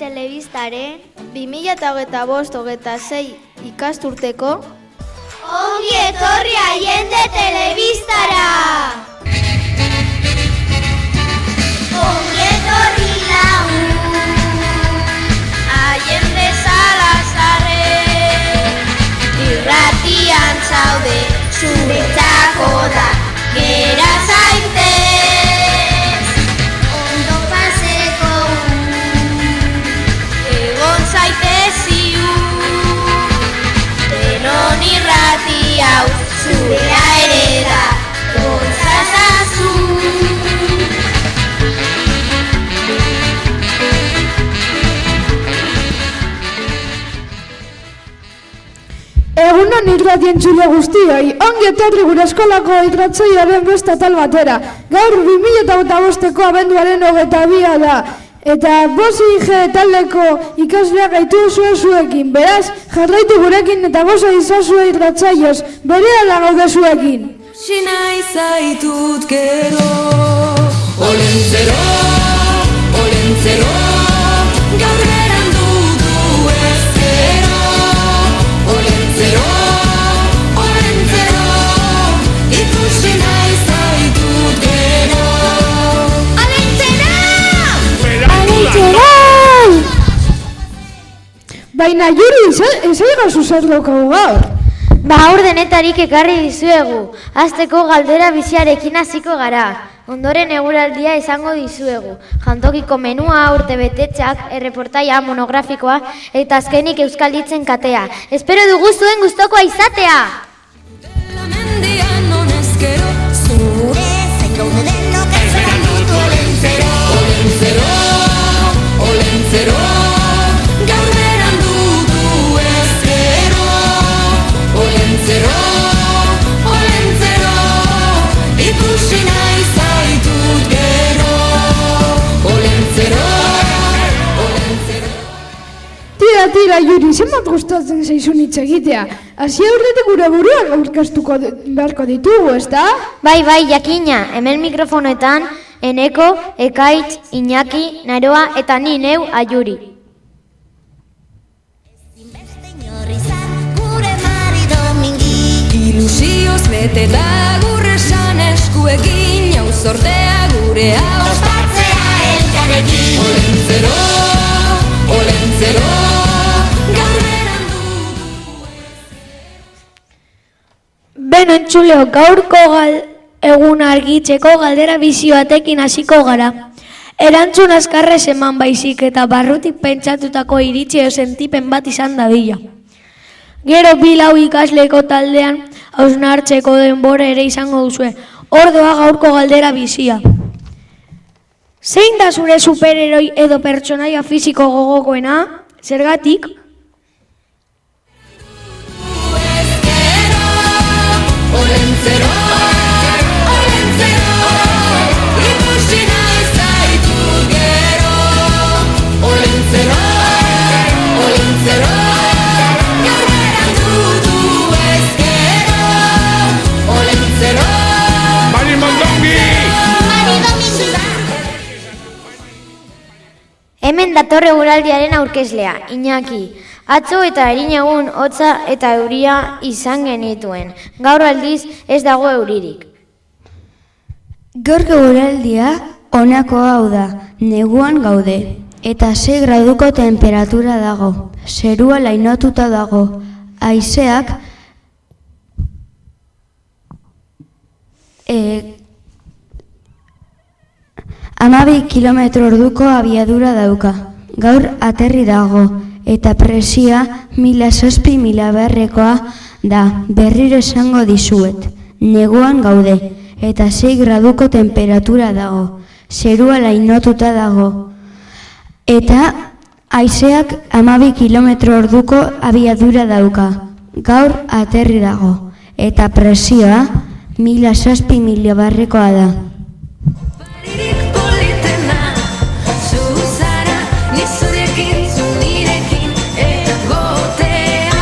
Telebistaren 2025-26 ikasturteko Ongi etorri Allende Telebistara! Ongi etorri lagun Allende Salazarren Irratian zaude zuretzako da gera zaitez Ondo paseko egon zaitez ziur Denon irrati hau zurea ere da gozazazu Egunon irratien txule guztioi, ongi etorri gure eskolako irratsaioaren beste atal batera. Gaur 2025ko abenduaren 22 da. Eta 5G taldeko ikasleak gaitu zuekin. Beraz, jarraitu gurekin eta goza izazue irratsaioz. Berehala gaude zuekin. Sinai zaitut gero Olentzero, olentzero Gaur berandu du ezkero Olentzero, olentzero Ikusi nahi zaitut gero Olentzero! Olentzero! Baina Juri, esaigazu zer daukagu gaur. Gaur denetarik ekarri dizuegu. Hasteko galdera biziarekin hasiko gara. Ondoren eguraldia izango dizuegu. Jantokiko menua, urtebetetxak, erreportaia, monografikoa eta azkenik euskalditzen katea. Espero dugu zuen gustokoa izatea! Mendian honezkero Zure zain gaude denok ezan dut olentzero Olentzero, olentzero Gaur berandu du ezkero Olentzero, olentzero Ikusi nahi zaitut gero Olentzero, olentzero Tira, Juri, zenbat gustatzen zaizun hitz egitea. Hasi aurretik gure buruak aurkeztuko beharko ditugu, ezta? Bai, jakina, hemen mikrofonoetan Eneko, Ekaitz, Iñaki, Naroa eta ni neu Aiuri. Ilusioz bete da gurresan eskuekin Jau sortea gure hau Ospatzea elkarrekin Olentzero, olentzero Gaur berandu Beno entzuleo, gaurko egun argitzeko galdera bizi batekin hasiko gara. Erantzun azkarrez eman baizik eta barrutik pentsatutako iritzi sentipen bat izan dadila. Gero 4 ikasleko taldean hausnartzeko denbora ere izango duzue. Ordoa gaurko galdera bizia. Zein da zure superheroi edo pertsonaia fisiko gogokoena? Zergatik? Olentzero, olentzero Ikusi nahi zaitut gero Olentzero, olentzero Gaur berandu du ezkero Olentzero Mari Mondongi! Hemen dator eguraldiaren aurkezlea, Iñaki. Atzo eta erin egun hotza eta euria izan genituen. Gaur aldiz ez dago euririk. Gaurko eguraldia honako hau da, neguan gaude, eta 6 graduko temperatura dago, zerua lainotuta dago, haizeak 12 km/orduko abiadura dauka, gaur aterri dago, eta presioa 1000-1200 da, berriro esango dizuet, neguan gaude, eta 6 graduko temperatura dago, zerua lainotuta dago, eta haizeak 12 km/orduko abiadura dauka, gaur aterri dago, eta presioa 1000-1200 da. Paririk politena Zuzara, nizurekin, zunirekin egotea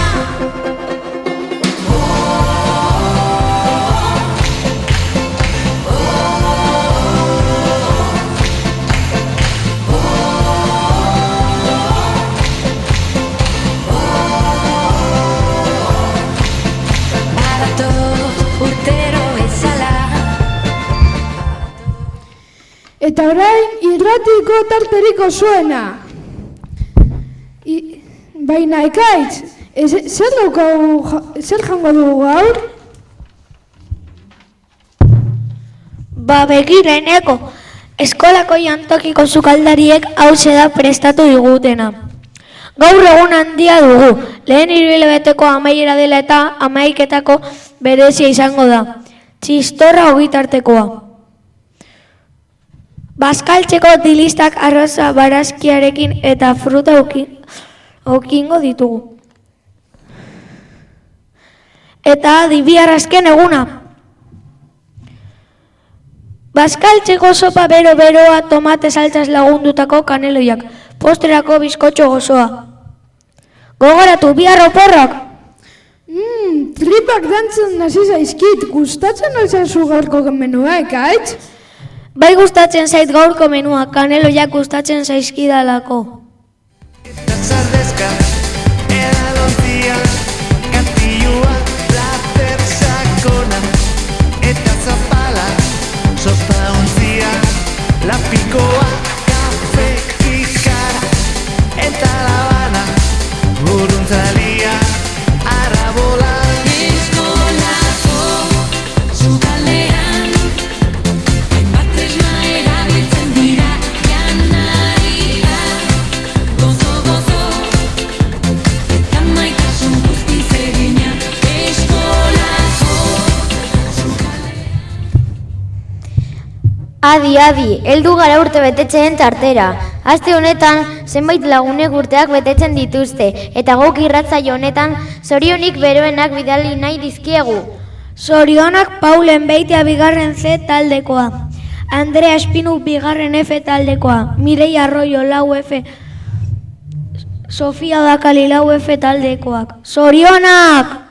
Eta orain irratiko tarteriko zuena. Baina Ekaitz, zer jango dugu gaur? Ba begira eneko, eskolako jantokiko sukaldariek hauxe da prestatu digutena. Gaur egun handia dugu, lehen hiruhilabeteko amaiera dela eta amaiketako berezia izango da. Txistorra ogitartekoa. Bazkaltzeko dilistak arroza barazkiarekin eta fruta okingo ditugu. Eta adi bihar azken eguna. Bazkaltzeko sopa bero-beroa tomate saltzaz lagundutako kaneloiak, posterako bizkotxo gozoa. Gogoratu, bihar oporrak! Tripak dantzen hasi zaizkit, gustatzen alzazu gaurko menua, Ekaitz? Bai gustatzen zait gaurko menua, kaneloiak gustatzen zaizkidalako. Sardesca, edalontzia, kastilua, plater sakona, eta zapala, sopa ontzia, lapikoa, kafe ikara, eta labana, buruntzalia, arabola. Eskolako sukalean hainbat tresna erabiltzen dira janaria. Gozo, eta maitasun guztiz egina. Eskolako Adi, heldu gara urte betetzeen tartera. Aste honetan, zenbait lagunek urteak betetzen dituzte, eta guk irratsaio honetan zorionik beroenak bidali nahi dizkiegu. Zorionak Paulen Beitia bigarren C taldekoa, Andrea Espinu bigarren F taldekoa, Mireia Arroyo lau F, Sofia Dakali lau F taldekoak. Zorionak!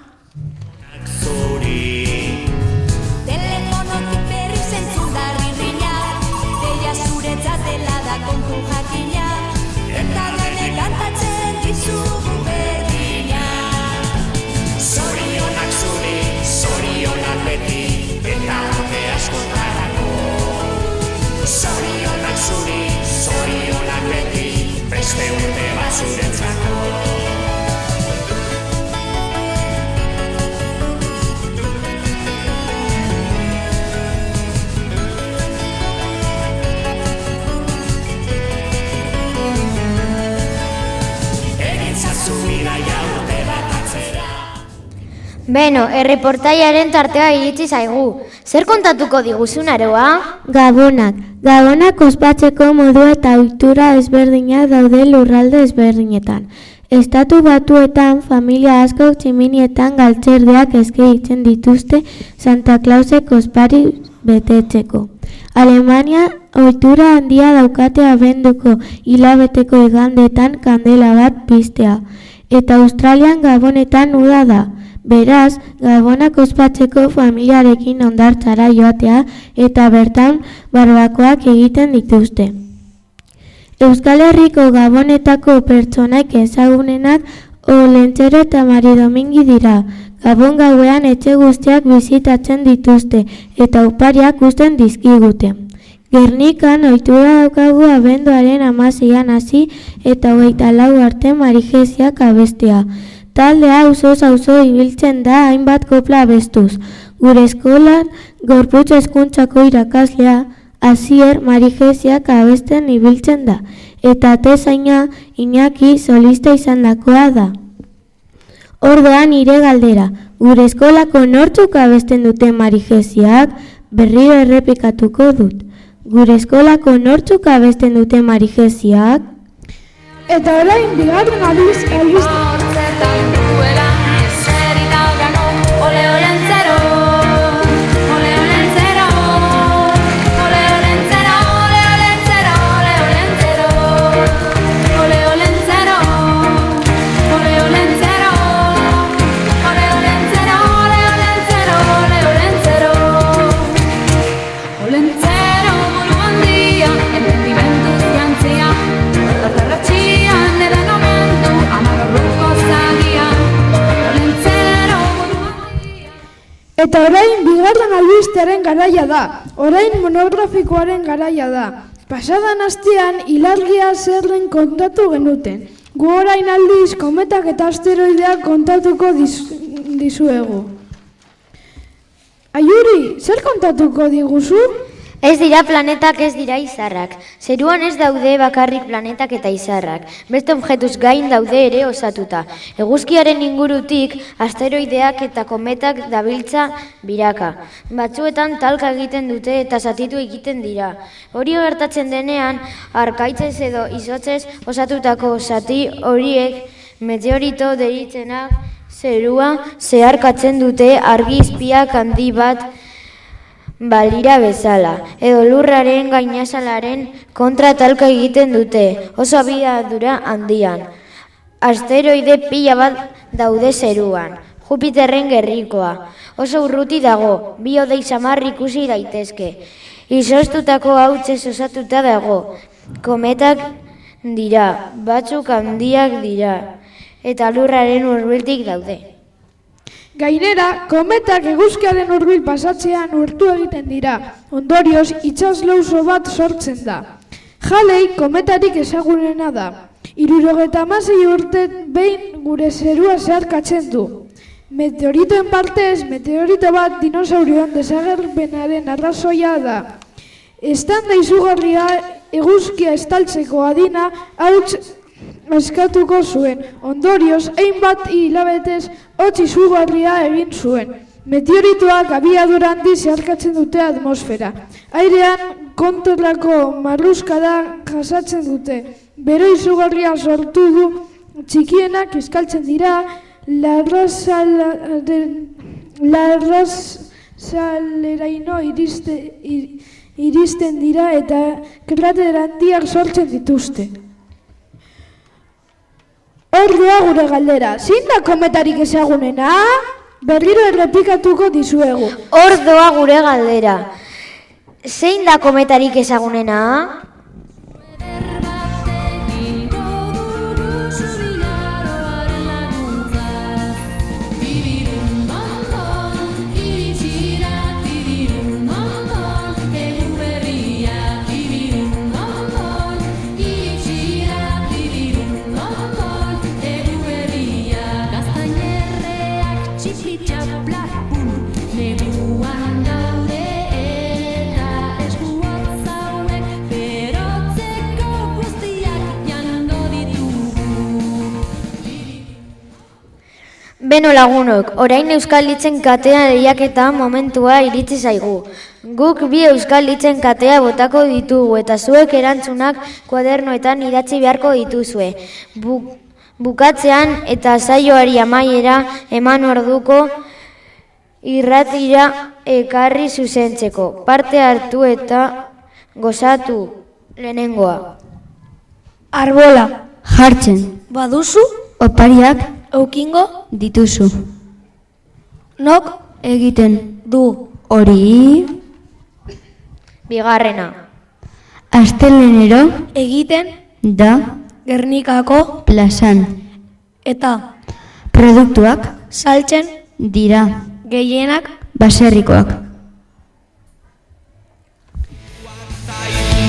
Telefonotik berri zentzun da rirriña, deia zuretzat dela da kontu jakina, eta dene kantatzen dizugu berdina. Zorionak zuri, zorionak beti, eta urte askotarako. Zorionak zuri, zorionak beti, beste urte bat zuretzako. Beno, erreportaiaren tartea iritsi zaigu. Zer kontatuko diguzun aroa? Gabonak ospatzeko modu eta ohitura ezberdinak daude lurralde ezberdinetan. Estatu Batuetan familia askok tximinietan galtzerdiak eskaintzen dituzte Santa Clausek ospari betetzeko. Alemania ohitura handia daukate abenduko hilabeteko igandetan kandela bat piztea. Eta Australian Gabonetan uda da. Beraz, Gabonak ospatzeko familiarekin hondartzara joatea eta bertan barbakoak egiten dituzte. Euskal Herriko Gabonetako pertsonak ezagunenak Olentzero eta Maridomingi dira. Gabon gauean etxe guztiak bizitatzen dituzte eta opariak uzten dizkigute. Gernikan ohitura daukagu abenduaren 16an hasi eta 24 arte Marijeziak abestea. Taldea auzoz auzo ibiltzen da hainbat kopla abestuz. Gure eskolan gorputz hezkuntzako irakaslea Asier Marijeziak abesten ibiltzen da. Eta atezaina Iñaki solista izandakoa da. Orduan nire galdera, gure eskolako nortzuk abesten dute Marijeziak? Berriro errepikatuko dut. Gure eskolako nortzuk abesten dute Marijeziak? Eta orain bigarren albiste. hortzetan duela eserita gano. Ole olentzero, ole olentzero, ole olentzero, ole olentzero, ole olentzero, ole olentzero, ole olentzero, ole olentzero, ole olentzero, ole olentzero, olentzero buru handia, entendimenduz jantzia, tartarratxian edan omendu, amarruko zagia, olentzero buru handia. Eta orain bigarren albistearen garaia da. Orain monografikoaren garaia da. Pasadan astean ilargia zer den kontatu genuten. Gu orain aldiz kometak eta asteroideak kontatuko dizuegu. Aiuri, zer kontatuko diguzu? Ez dira planetak, ez dira izarrak. Zeruan ez daude bakarrik planetak eta izarrak. Beste objetuz gain daude ere osatuta. Eguzkiaren ingurutik asteroideak eta kometak dabiltza biraka. Batzuetan talka egiten dute eta zatitu egiten dira. Hori gertatzen denean, arkaitzez edo izotzez osatutako zati horiek meteorito deritzenak zerua zeharkatzen dute argi izpiak handi bat balira bezala, edo lurraren gainazalaren kontra talka egiten dute, oso abiadura handian. Asteroide pila bat daude zeruan, Jupiterren gerrikoa, oso urruti dago, bi hodei samar ikusi daitezke. Izoztutako hautsez osatuta dago, kometak dira, batzuk handiak dira, eta lurraren hurbiltik daude. Gainera, kometak eguzkiaren hurbil pasatzean urtu egiten dira, ondorioz itsaslauso bat sortzen da. Halley kometarik ezagunena da. 76 urte behin gure zerua zeharkatzen du. Meteoritoen partez, meteorito bat dinosaurioen desagerpenaren arrazoia da. Eztanda izugarria eguzkia estaltzeko adina hauts askatuko zuen. Ondorioz, hainbat hilabetez hotz izugarria egin zuen. Meteoritoak abiadura handi zeharkatzen dute atmosfera. Airean kontrako marruskada jasatzen dute. Bero izugarria sortu du, txikienak eskaltzen dira, larrazaleraino iristen dira eta krater handiak sortzen dituzte. Hor doa gure galdera, zein da kometarik ezagunena? Berriro errepikatuko dizuegu. Hor doa gure galdera, zein da kometarik ezagunena? Beno lagunok, orain Euskal Hitzen katea lehiaketa momentua iritsi zaigu. Guk bi Euskal Hitzen katea botako ditugu eta zuek erantzunak kuadernoetan idatzi beharko dituzue. Bukatzean eta saioari amaiera eman orduko irratira ekarri zuzentzeko. Parte hartu eta gozatu lehenengoa. Arbola, Jartzen. baduzu, Opariak eukingo, dituzu. nok, Egiten. du. Hori. Bigarrena. Astelehenero Egiten, da Gernikako, plazan. eta Produktuak saltzen, dira gehienak, baserrikoak.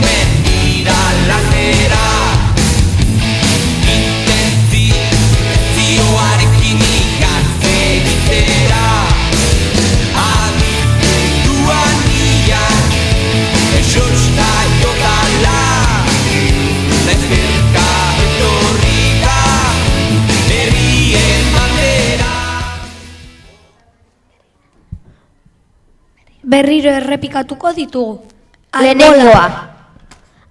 Mendira lanera intentzioarekin ikastegitera adituan nian esosta jokala Zaizberka etorrika berrien bandera. berriro errepikatuko ditugu. Lehenengoa.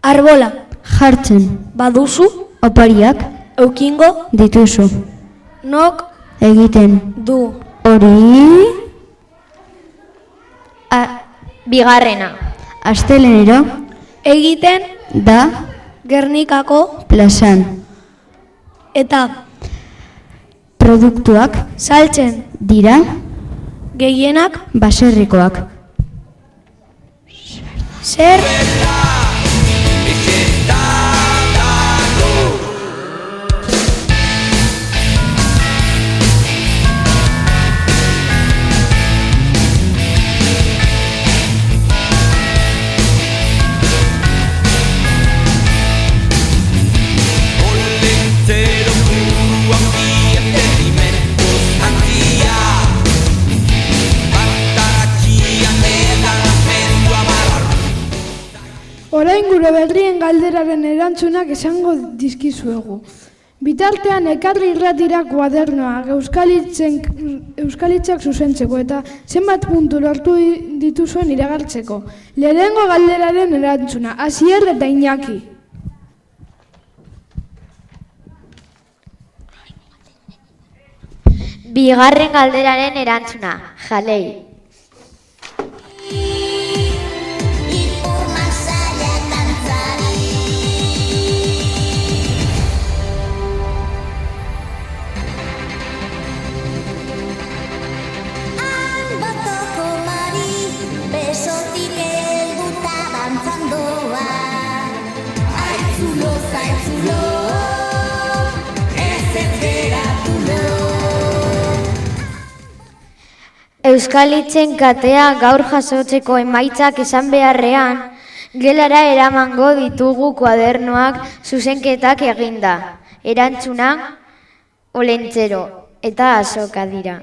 Arbola, Jartzen. baduzu, Opariak eukingo, dituzu. nok, Egiten. du. Hori. Bigarrena. Astelehenero Egiten, da Gernikako, plazan. eta Produktuak saltzen, dira gehienak, baserrikoak. zer, Orain gure berrien galderaren erantzunak esango dizkizuegu. Bitartean ekarri irratira kuadernoa euskalitzak zuzentzeko eta zenbat puntu lortu dituzuen iragartzeko. Lehenengo galderaren erantzuna, Asier eta Iñaki. Bigarren galderaren erantzuna, Jalei. Euskalitzen katea gaur jasotzeko emaitzak esan beharrean, gelara eramango ditugu kuadernoak zuzenketak eginda. Erantzuna, Olentzero eta Azoka dira.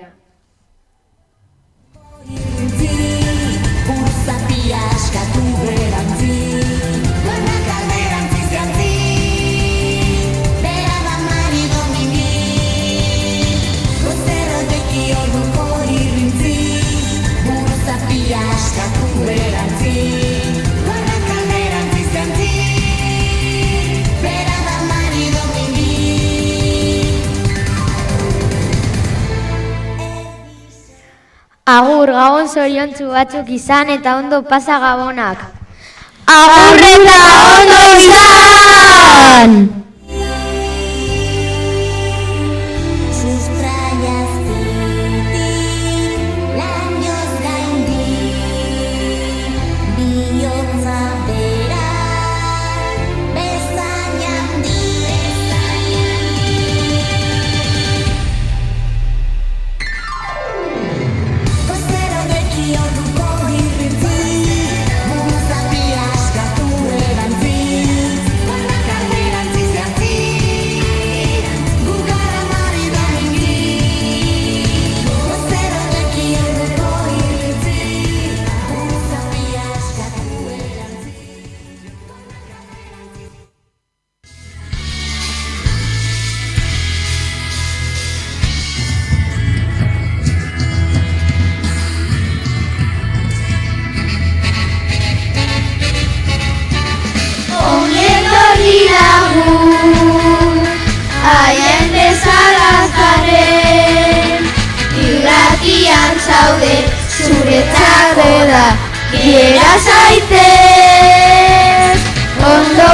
Agur, gabon zoriontsu batzuk izan eta ondo pasa gabonak. Agur eta ondo izan! Zuretzako da, gera zaitez, ondo